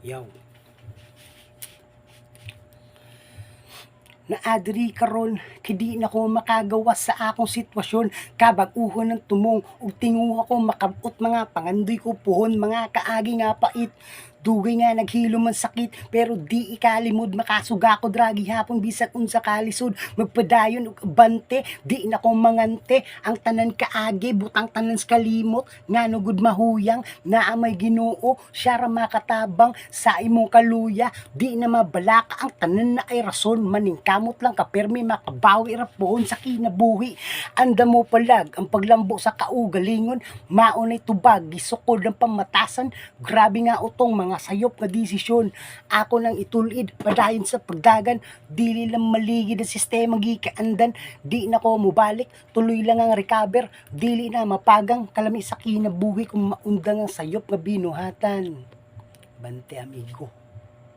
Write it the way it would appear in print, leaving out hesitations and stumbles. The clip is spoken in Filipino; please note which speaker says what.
Speaker 1: Yaw. Naadri karon kidi na ko makagawas sa akong sitwasyon kabag-uhon ng tumong ug tinguha ko makabot mga pangandoy ko puhon mga kaagi nga pait dugay nga naghilo man sakit pero di ikalimod makasuga ko dragi hapon bisag unsa kalisod magpadayon og bante di na ko mangante ang tanan kaagi butang tanan sa kalimot ngano gud mahuyang naa may Ginoo siya ra makatabang sa imong kaluya di na mabalaka ang tanan na ay rason maningkamot lang ka permi makabawi ra pohon sa kinabuhi anda mo palag ang paglambo sa kaugalingon maunay tubag gisukod ng pamatasan grabe nga utong mga sayop nga desisyon ako nang itulid padayon sa pagdagan dili lang maligid ang sistema gikaandan di na ko mubalik tuloy lang ang recover dili na mapagang kalami sa kinabuhi kung maundang ang sayop nga binuhatan bante amigo.